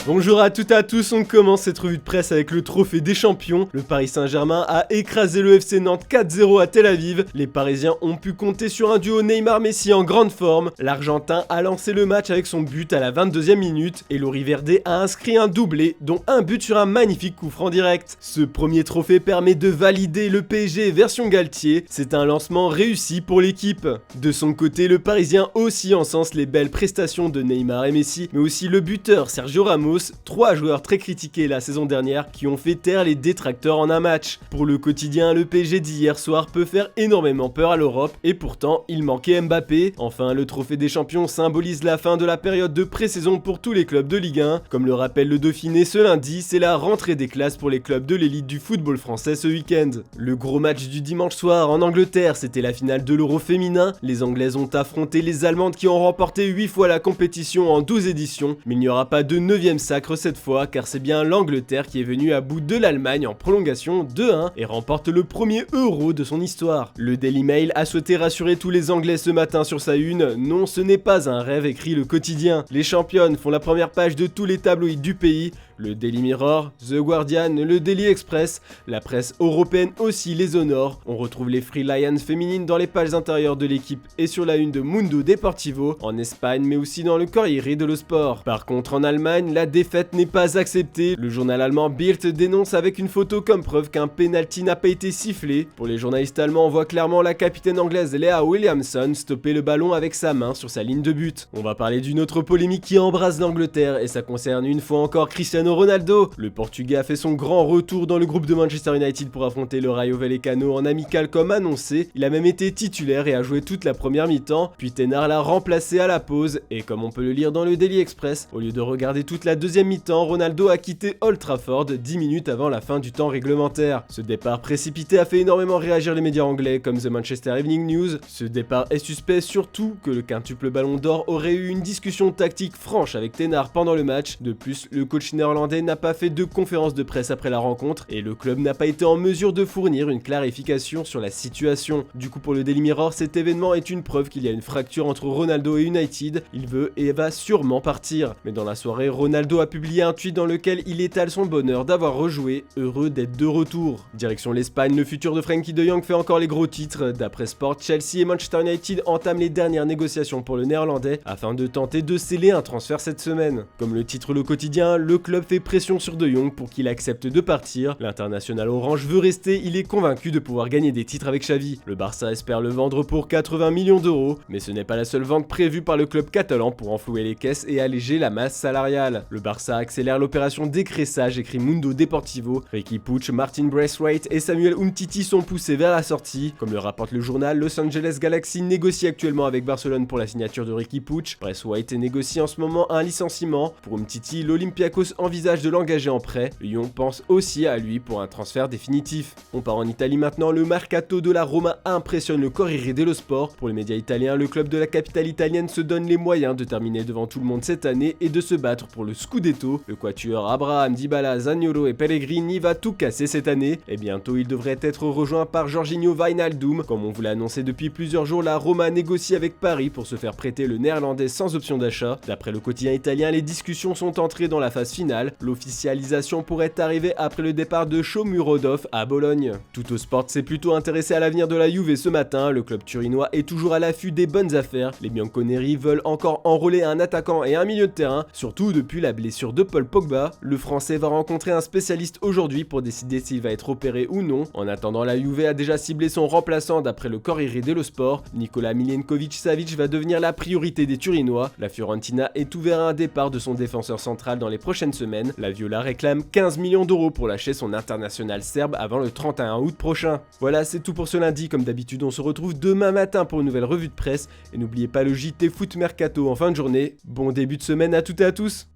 Bonjour à toutes et à tous, on commence cette revue de presse avec le trophée des champions. Le Paris Saint-Germain a écrasé le FC Nantes 4-0 à Tel Aviv. Les Parisiens ont pu compter sur un duo Neymar-Messi en grande forme. L'Argentin a lancé le match avec son but à la 22e minute et l'Oriverde a inscrit un doublé, dont un but sur un magnifique coup franc direct. Ce premier trophée permet de valider le PSG version Galtier. C'est un lancement réussi pour l'équipe. De son côté, le Parisien aussi encense les belles prestations de Neymar et Messi, mais aussi le buteur Sergio Ramos. Trois joueurs très critiqués la saison dernière qui ont fait taire les détracteurs en un match. Pour le quotidien, le PSG d'hier soir peut faire énormément peur à l'Europe et pourtant il manquait Mbappé. Enfin, le trophée des champions symbolise la fin de la période de pré-saison pour tous les clubs de Ligue 1. Comme le rappelle le Dauphiné ce lundi, c'est la rentrée des classes pour les clubs de l'élite du football français ce week-end. Le gros match du dimanche soir en Angleterre, c'était la finale de l'Euro féminin. Les Anglaises ont affronté les Allemandes qui ont remporté 8 fois la compétition en 12 éditions, mais il n'y aura pas de 9e sacre cette fois car c'est bien l'Angleterre qui est venue à bout de l'Allemagne en prolongation 2-1 et remporte le premier Euro de son histoire. Le Daily Mail a souhaité rassurer tous les Anglais ce matin sur sa une. Non, ce n'est pas un rêve, écrit le quotidien. Les championnes font la première page de tous les tabloïds du pays. Le Daily Mirror, The Guardian, le Daily Express, la presse européenne aussi les honore. On retrouve les Free Lions féminines dans les pages intérieures de l'équipe et sur la une de Mundo Deportivo, en Espagne mais aussi dans le Corriere dello Sport. Par contre en Allemagne, la défaite n'est pas acceptée. Le journal allemand Bild dénonce avec une photo comme preuve qu'un penalty n'a pas été sifflé. Pour les journalistes allemands, on voit clairement la capitaine anglaise Leah Williamson stopper le ballon avec sa main sur sa ligne de but. On va parler d'une autre polémique qui embrase l'Angleterre et ça concerne une fois encore Cristiano Ronaldo. Le Portugais a fait son grand retour dans le groupe de Manchester United pour affronter le Rayo Vallecano en amical comme annoncé. Il a même été titulaire et a joué toute la première mi-temps, puis Ténard l'a remplacé à la pause et comme on peut le lire dans le Daily Express, au lieu de regarder toute la deuxième mi-temps, Ronaldo a quitté Old Trafford 10 minutes avant la fin du temps réglementaire. Ce départ précipité a fait énormément réagir les médias anglais comme The Manchester Evening News. Ce départ est suspect surtout que le quintuple ballon d'or aurait eu une discussion tactique franche avec Ténard pendant le match. De plus, le coach néerlandais n'a pas fait de conférence de presse après la rencontre et le club n'a pas été en mesure de fournir une clarification sur la situation. Du coup pour le Daily Mirror, cet événement est une preuve qu'il y a une fracture entre Ronaldo et United. Il veut et va sûrement partir. Mais dans la soirée, Ronaldo a publié un tweet dans lequel il étale son bonheur d'avoir rejoué, heureux d'être de retour. Direction l'Espagne, le futur de Frenkie de Jong fait encore les gros titres. D'après Sport, Chelsea et Manchester United entament les dernières négociations pour le néerlandais afin de tenter de sceller un transfert cette semaine. Comme le titre le quotidien, le club fait pression sur De Jong pour qu'il accepte de partir. L'international orange veut rester, il est convaincu de pouvoir gagner des titres avec Xavi. Le Barça espère le vendre pour 80 millions d'euros, mais ce n'est pas la seule vente prévue par le club catalan pour enflouer les caisses et alléger la masse salariale. Le Barça accélère l'opération dégraissage, écrit Mundo Deportivo. Riqui Puig, Martin Braithwaite et Samuel Umtiti sont poussés vers la sortie. Comme le rapporte le journal, Los Angeles Galaxy négocie actuellement avec Barcelone pour la signature de Riqui Puig. Braithwaite négocie en ce moment un licenciement. Pour Umtiti, l'Olympiakos envisage de l'engager en prêt. Lyon pense aussi à lui pour un transfert définitif. On part en Italie maintenant, le mercato de la Roma impressionne le Corriere dello Sport. Pour les médias italiens, le club de la capitale italienne se donne les moyens de terminer devant tout le monde cette année et de se battre pour le Scudetto. Le quatuor Abraham, Dybala, Zaniolo et Pellegrini va tout casser cette année et bientôt il devrait être rejoint par Jorginho Wijnaldum. Comme on vous l'a annoncé depuis plusieurs jours, la Roma négocie avec Paris pour se faire prêter le néerlandais sans option d'achat. D'après le quotidien italien, les discussions sont entrées dans la phase finale. L'officialisation pourrait arriver après le départ de Shomurodov à Bologne. Tuttosport s'est plutôt intéressé à l'avenir de la Juve ce matin. Le club turinois est toujours à l'affût des bonnes affaires. Les bianconeri veulent encore enrôler un attaquant et un milieu de terrain, surtout depuis la blessure de Paul Pogba. Le Français va rencontrer un spécialiste aujourd'hui pour décider s'il va être opéré ou non. En attendant, la Juve a déjà ciblé son remplaçant d'après le Corriere dello Sport. Nicolas Milenkovic-Savic va devenir la priorité des Turinois. La Fiorentina est ouvert à un départ de son défenseur central dans les prochaines semaines. La Viola réclame 15 millions d'euros pour lâcher son international serbe avant le 31 août prochain. Voilà, c'est tout pour ce lundi. Comme d'habitude, on se retrouve demain matin pour une nouvelle revue de presse. Et n'oubliez pas le JT Foot Mercato en fin de journée. Bon début de semaine à toutes et à tous.